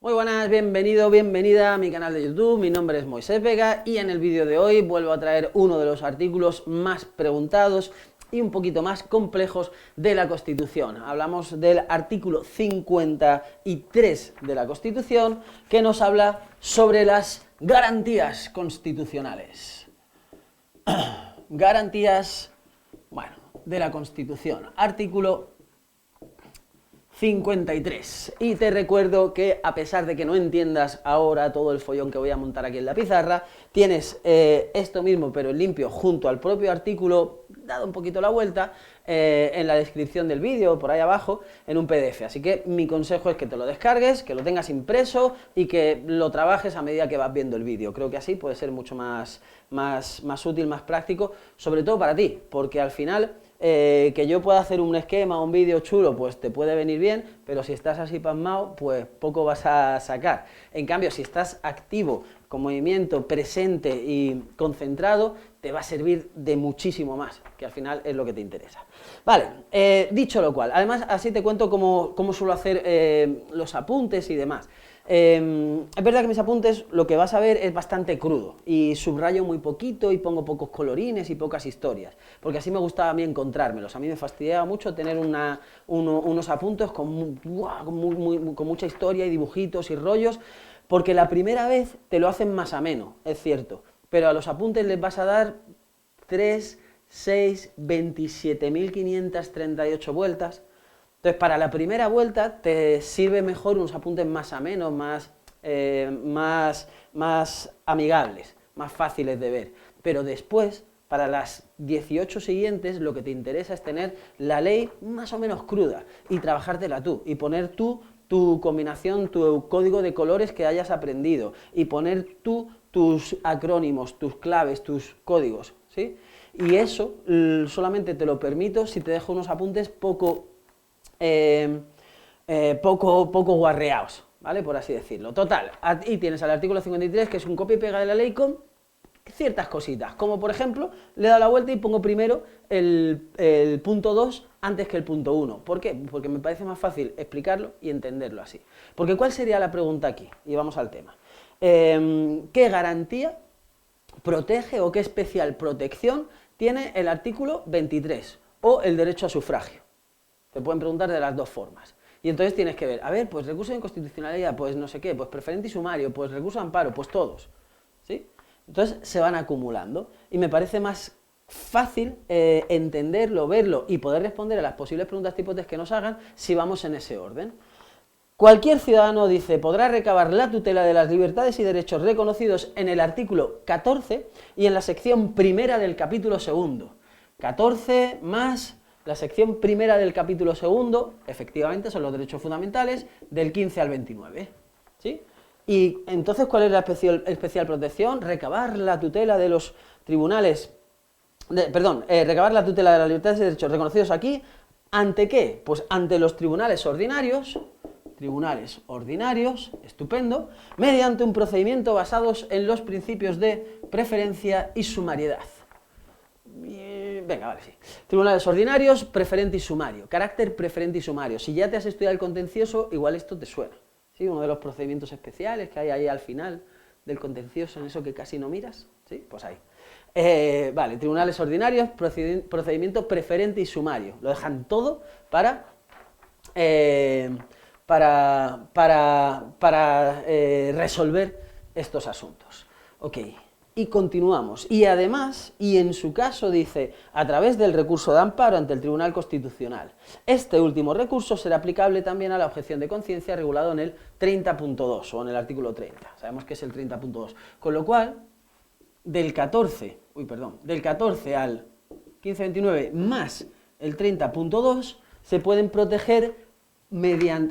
Muy buenas, bienvenido, bienvenida a mi canal de YouTube, mi nombre es Moisés Vega y en el vídeo de hoy vuelvo a traer uno de los artículos más preguntados y un poquito más complejos de la Constitución. Hablamos del artículo 53 de la Constitución, que nos habla sobre las garantías constitucionales. Garantías, bueno, de la Constitución. Artículo 53. Y te recuerdo que a pesar de que no entiendas ahora todo el follón que voy a montar aquí en la pizarra, tienes esto mismo pero en limpio junto al propio artículo, dado un poquito la vuelta, en la descripción del vídeo, por ahí abajo, en un PDF. Así que mi consejo es que te lo descargues, que lo tengas impreso y que lo trabajes a medida que vas viendo el vídeo. Creo que así puede ser mucho más útil, más práctico, sobre todo para ti, porque al final que yo pueda hacer un esquema, un vídeo chulo, pues te puede venir bien, pero si estás así pasmado, pues poco vas a sacar. En cambio, si estás activo, con movimiento, presente y concentrado, te va a servir de muchísimo más, que al final es lo que te interesa. Vale, dicho lo cual, además así te cuento cómo suelo hacer los apuntes y demás. Es verdad que mis apuntes lo que vas a ver es bastante crudo y subrayo muy poquito y pongo pocos colorines y pocas historias, porque así me gustaba a mí encontrármelos. A mí me fastidiaba mucho tener unos apuntes con mucha historia y dibujitos y rollos, porque la primera vez te lo hacen más ameno, es cierto, pero a los apuntes les vas a dar 3, 6, 27.538 vueltas. Entonces, para la primera vuelta te sirve mejor unos apuntes más amenos, más amigables, más fáciles de ver. Pero después, para las 18 siguientes, lo que te interesa es tener la ley más o menos cruda y trabajártela tú, y poner tú tu combinación, tu código de colores que hayas aprendido, y poner tú tus acrónimos, tus claves, tus códigos, ¿sí? Y eso solamente te lo permito si te dejo unos apuntes poco guarreados, ¿vale? Por así decirlo. Total, ahí tienes al artículo 53, que es un copia y pega de la ley con ciertas cositas, como por ejemplo, le he dado la vuelta y pongo primero el punto 2 antes que el punto 1. ¿Por qué? Porque me parece más fácil explicarlo y entenderlo así. Porque ¿cuál sería la pregunta aquí? Y vamos al tema. ¿Qué garantía protege o qué especial protección tiene el artículo 23 o el derecho a sufragio? Te pueden preguntar de las dos formas. Y entonces tienes que ver, a ver, pues recurso de inconstitucionalidad, pues no sé qué, pues preferente y sumario, pues recurso de amparo, pues todos, ¿sí? Entonces se van acumulando y me parece más fácil entenderlo, verlo y poder responder a las posibles preguntas típicas que nos hagan si vamos en ese orden. Cualquier ciudadano, dice, podrá recabar la tutela de las libertades y derechos reconocidos en el artículo 14 y en la sección primera del capítulo segundo. 14 más la sección primera del capítulo segundo, efectivamente, son los derechos fundamentales, del 15 al 29, ¿sí? Y entonces, ¿cuál es la especial protección? Recabar la tutela de los tribunales, recabar la tutela de las libertades y derechos reconocidos aquí, ¿ante qué? Pues ante los tribunales ordinarios, estupendo, mediante un procedimiento basados en los principios de preferencia y sumariedad. Venga, vale, sí. Tribunales ordinarios, preferente y sumario. Carácter preferente y sumario. Si ya te has estudiado el contencioso, igual esto te suena. ¿Sí? Uno de los procedimientos especiales que hay ahí al final del contencioso, en eso que casi no miras. ¿Sí? Pues ahí. Vale, tribunales ordinarios, procedimiento preferente y sumario. Lo dejan todo para resolver estos asuntos. Ok. Y continuamos. Y además, y en su caso dice, a través del recurso de amparo ante el Tribunal Constitucional. Este último recurso será aplicable también a la objeción de conciencia regulado en el 30.2 o en el artículo 30. Sabemos que es el 30.2. Con lo cual, del 14 al 1529 más el 30.2 se pueden proteger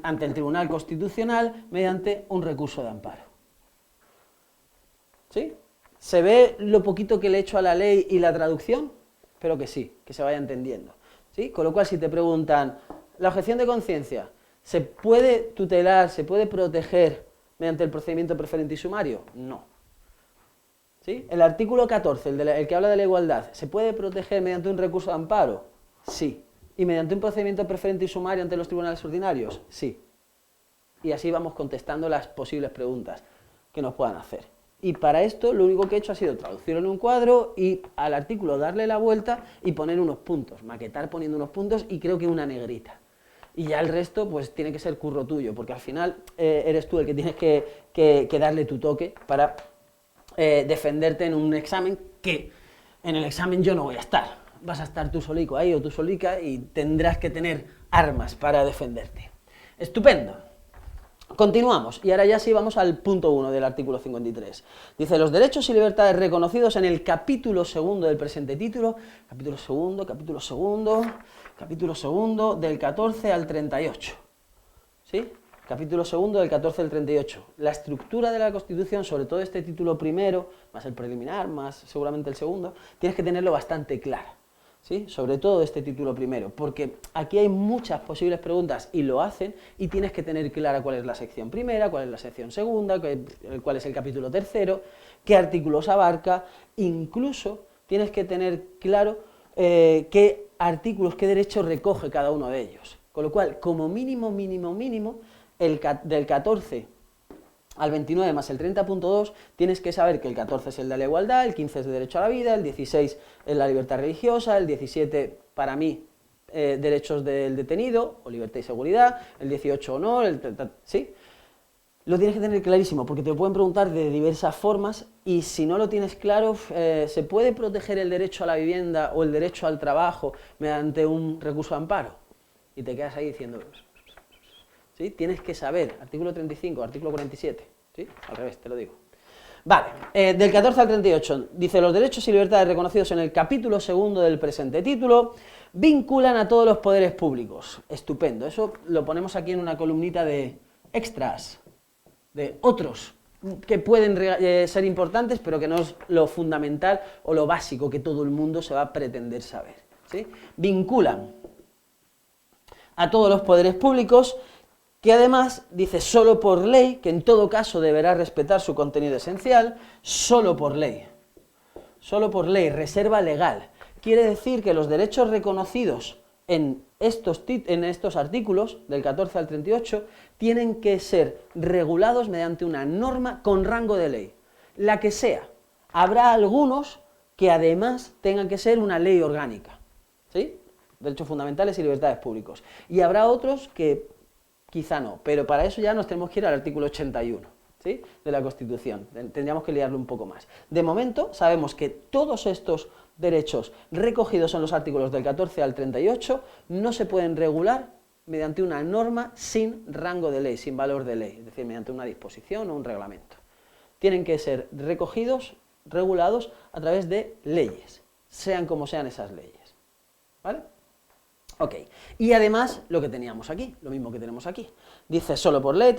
ante el Tribunal Constitucional mediante un recurso de amparo. ¿Sí? ¿Se ve lo poquito que le he hecho a la ley y la traducción? Espero que sí, que se vaya entendiendo, ¿sí? Con lo cual, si te preguntan, ¿la objeción de conciencia se puede tutelar, se puede proteger mediante el procedimiento preferente y sumario? No. ¿Sí? El artículo 14, el que habla de la igualdad, ¿se puede proteger mediante un recurso de amparo? Sí. ¿Y mediante un procedimiento preferente y sumario ante los tribunales ordinarios? Sí. y así vamos contestando las posibles preguntas que nos puedan hacer. Y para esto lo único que he hecho ha sido traducirlo en un cuadro y al artículo darle la vuelta y poner unos puntos, maquetar poniendo unos puntos y creo que una negrita. Y ya el resto pues tiene que ser curro tuyo, porque al final eres tú el que tienes que darle tu toque para defenderte en un examen que en el examen yo no voy a estar. Vas a estar tú solico ahí o tú solica y tendrás que tener armas para defenderte. Estupendo. Continuamos, y ahora ya sí vamos al punto 1 del artículo 53. Dice, los derechos y libertades reconocidos en el capítulo segundo del presente título, capítulo segundo, del 14 al 38. ¿Sí? Capítulo segundo del 14 al 38. La estructura de la Constitución, sobre todo este título primero, más el preliminar, más seguramente el segundo, tienes que tenerlo bastante claro. ¿Sí? Sobre todo este título primero, porque aquí hay muchas posibles preguntas y lo hacen, y tienes que tener clara cuál es la sección primera, cuál es la sección segunda, cuál es el capítulo tercero, qué artículos abarca, incluso tienes que tener claro qué artículos, qué derechos recoge cada uno de ellos. Con lo cual, como mínimo, del 14 al 29 más el 30.2, tienes que saber que el 14 es el de la igualdad, el 15 es el derecho a la vida, el 16 es la libertad religiosa, el 17, para mí, derechos del detenido, o libertad y seguridad, el 18 honor, ¿sí? Lo tienes que tener clarísimo, porque te lo pueden preguntar de diversas formas, y si no lo tienes claro, ¿se puede proteger el derecho a la vivienda o el derecho al trabajo mediante un recurso de amparo? Y te quedas ahí diciendo... ¿Sí? Tienes que saber, artículo 35, artículo 47, ¿sí? Al revés, te lo digo. Vale, del 14 al 38, dice, los derechos y libertades reconocidos en el capítulo segundo del presente título vinculan a todos los poderes públicos. Estupendo, eso lo ponemos aquí en una columnita de extras, de otros, que pueden ser importantes, pero que no es lo fundamental o lo básico que todo el mundo se va a pretender saber, ¿sí? Vinculan a todos los poderes públicos, que además dice solo por ley, que en todo caso deberá respetar su contenido esencial, solo por ley, reserva legal. Quiere decir que los derechos reconocidos en estos artículos, del 14 al 38, tienen que ser regulados mediante una norma con rango de ley, la que sea. Habrá algunos que además tengan que ser una ley orgánica, ¿sí? Derechos fundamentales y libertades públicos. Y habrá otros que quizá no, pero para eso ya nos tenemos que ir al artículo 81, ¿sí? De la Constitución, tendríamos que liarlo un poco más. De momento sabemos que todos estos derechos recogidos en los artículos del 14 al 38 no se pueden regular mediante una norma sin rango de ley, sin valor de ley, es decir, mediante una disposición o un reglamento. Tienen que ser recogidos, regulados a través de leyes, sean como sean esas leyes, ¿vale? Ok, y además lo que teníamos aquí, lo mismo que tenemos aquí, dice solo por ley,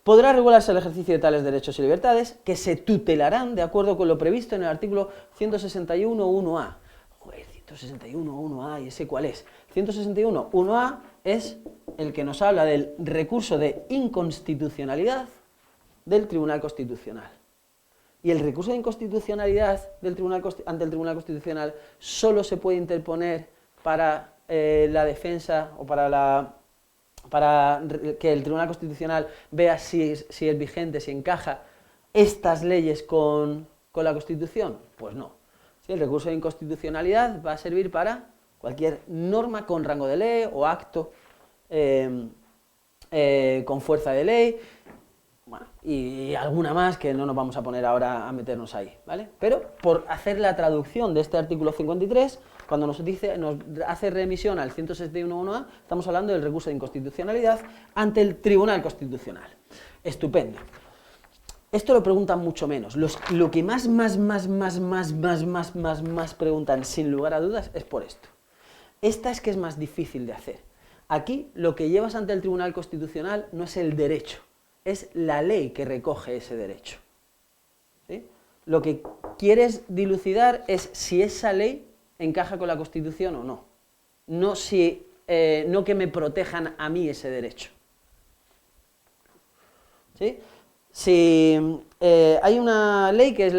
podrá regularse el ejercicio de tales derechos y libertades que se tutelarán de acuerdo con lo previsto en el artículo 161.1a. Joder, 161.1a, ¿y ese cuál es? 161.1a es el que nos habla del recurso de inconstitucionalidad del Tribunal Constitucional. Y el recurso de inconstitucionalidad ante el Tribunal Constitucional solo se puede interponer para la defensa o para que el Tribunal Constitucional vea si es vigente, si encaja estas leyes con la Constitución. Pues no. ¿Sí? El recurso de inconstitucionalidad va a servir para cualquier norma con rango de ley o acto con fuerza de ley, bueno, y alguna más que no nos vamos a poner ahora a meternos ahí, ¿vale? Pero por hacer la traducción de este artículo 53, cuando nos hace remisión al 161.1a, estamos hablando del recurso de inconstitucionalidad ante el Tribunal Constitucional. Estupendo. Esto lo preguntan mucho menos. Lo que más preguntan, sin lugar a dudas, es por esto. Esta es que es más difícil de hacer. Aquí lo que llevas ante el Tribunal Constitucional no es el derecho, es la ley que recoge ese derecho. ¿Sí? Lo que quieres dilucidar es si esa ley encaja con la Constitución o no. No que me protejan a mí ese derecho. ¿Sí? Si hay una ley que es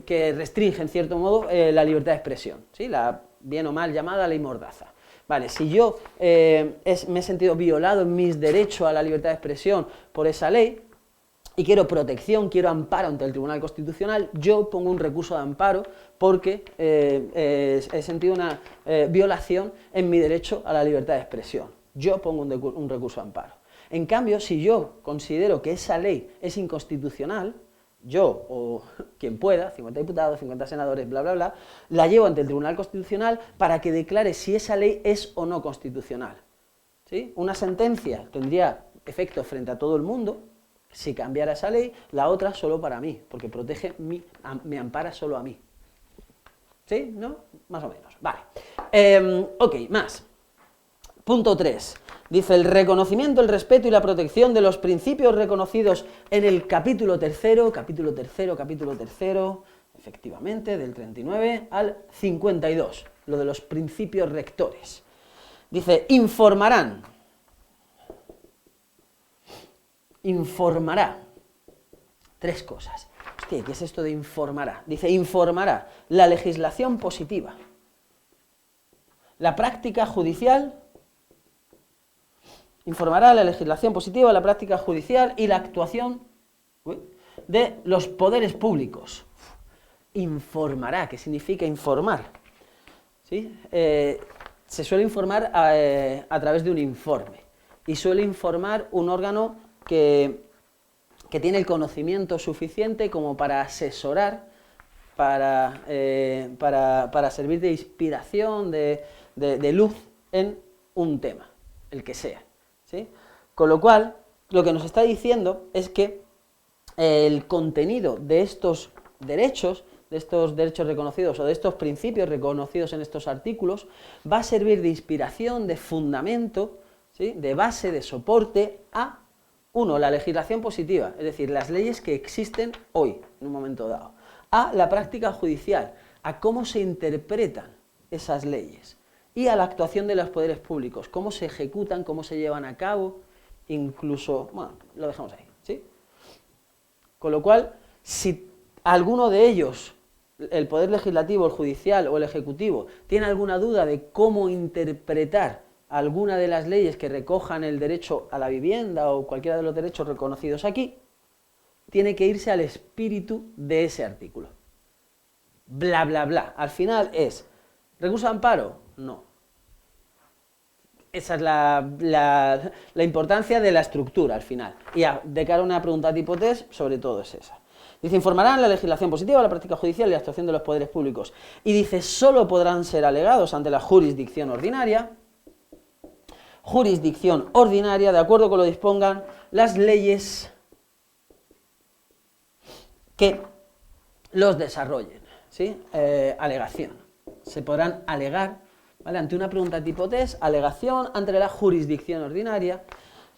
que restringe en cierto modo la libertad de expresión, ¿sí? La bien o mal llamada ley Mordaza. Vale, si yo me he sentido violado en mis derechos a la libertad de expresión por esa ley, y quiero protección, quiero amparo ante el Tribunal Constitucional, yo pongo un recurso de amparo porque he sentido una violación en mi derecho a la libertad de expresión. Yo pongo un recurso de amparo. En cambio, si yo considero que esa ley es inconstitucional, yo o quien pueda, 50 diputados, 50 senadores, bla, bla, bla, la llevo ante el Tribunal Constitucional para que declare si esa ley es o no constitucional. ¿Sí? Una sentencia tendría efecto frente a todo el mundo si cambiara esa ley, la otra solo para mí, porque protege, me ampara solo a mí. ¿Sí? ¿No? Más o menos. Vale. Ok, más. Punto 3. Dice, el reconocimiento, el respeto y la protección de los principios reconocidos en el capítulo tercero, efectivamente, del 39 al 52, lo de los principios rectores. Dice, informará. Tres cosas. Hostia, ¿qué es esto de informará? Dice, informará la legislación positiva, la práctica judicial, informará la legislación positiva, la práctica judicial y la actuación de los poderes públicos. Informará, ¿qué significa informar? ¿Sí? Se suele informar a través de un informe, y suele informar un órgano que tiene el conocimiento suficiente como para asesorar, para servir de inspiración, de luz en un tema, el que sea. ¿Sí? Con lo cual, lo que nos está diciendo es que el contenido de estos derechos reconocidos o de estos principios reconocidos en estos artículos va a servir de inspiración, de fundamento, ¿sí? De base, de soporte a, uno, la legislación positiva, es decir, las leyes que existen hoy, en un momento dado, a la práctica judicial, a cómo se interpretan esas leyes, y a la actuación de los poderes públicos, cómo se ejecutan, cómo se llevan a cabo, incluso, bueno, lo dejamos ahí, ¿sí? Con lo cual, si alguno de ellos, el poder legislativo, el judicial o el ejecutivo, tiene alguna duda de cómo interpretar alguna de las leyes que recojan el derecho a la vivienda o cualquiera de los derechos reconocidos aquí, tiene que irse al espíritu de ese artículo. Bla, bla, bla. Al final es, ¿recurso de amparo? No. Esa es la importancia de la estructura al final. Y de cara a una pregunta tipo test, sobre todo es esa. Dice, informarán la legislación positiva, la práctica judicial y la actuación de los poderes públicos. Y dice, solo podrán ser alegados ante la jurisdicción ordinaria, de acuerdo con lo que dispongan las leyes que los desarrollen. ¿Sí? Alegación. Se podrán alegar, ¿vale? Ante una pregunta tipo test, alegación ante la jurisdicción ordinaria,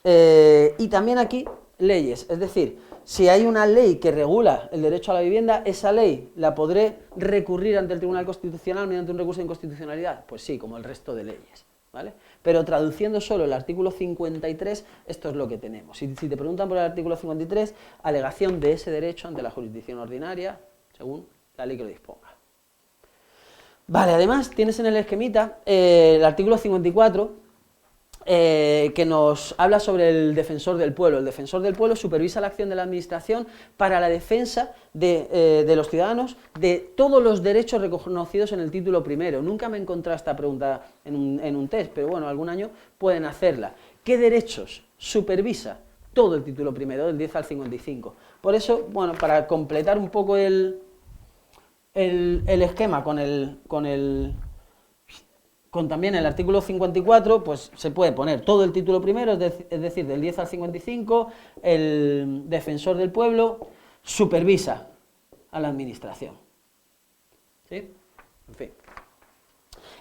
y también aquí leyes, es decir, si hay una ley que regula el derecho a la vivienda, esa ley la podré recurrir ante el Tribunal Constitucional mediante un recurso de inconstitucionalidad, pues sí, como el resto de leyes, ¿vale? Pero traduciendo solo el artículo 53, esto es lo que tenemos. Si te preguntan por el artículo 53, alegación de ese derecho ante la jurisdicción ordinaria, según la ley que lo disponga. Vale, además tienes en el esquemita el artículo 54, que nos habla sobre el defensor del pueblo. El defensor del pueblo supervisa la acción de la administración para la defensa de los ciudadanos de todos los derechos reconocidos en el título primero. Nunca me he encontrado esta pregunta en un test, pero bueno, algún año pueden hacerla. ¿Qué derechos supervisa todo el título primero, del 10 al 55? Por eso, bueno, para completar un poco el esquema con también el artículo 54, pues se puede poner todo el título primero, es decir, del 10 al 55, el defensor del pueblo supervisa a la administración. ¿Sí? En fin.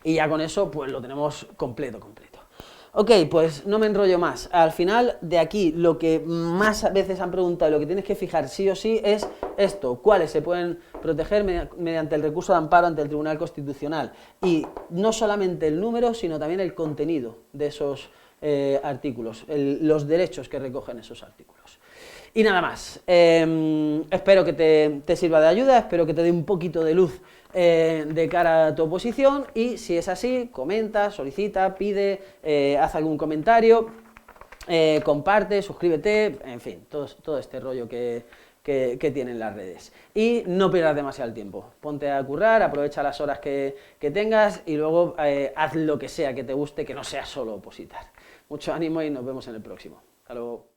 Y ya con eso, pues lo tenemos completo. Ok, pues no me enrollo más. Al final, de aquí, lo que más veces han preguntado, lo que tienes que fijar sí o sí es esto, cuáles se pueden proteger mediante el recurso de amparo ante el Tribunal Constitucional. Y no solamente el número, sino también el contenido de esos artículos, los derechos que recogen esos artículos. Y nada más, espero que te sirva de ayuda, espero que te dé un poquito de luz de cara a tu oposición, y si es así, comenta, solicita, pide, haz algún comentario, comparte, suscríbete, en fin, todo este rollo que tienen las redes. Y no pierdas demasiado el tiempo, ponte a currar, aprovecha las horas que tengas y luego haz lo que sea que te guste, que no sea solo opositar. Mucho ánimo y nos vemos en el próximo. Hasta luego.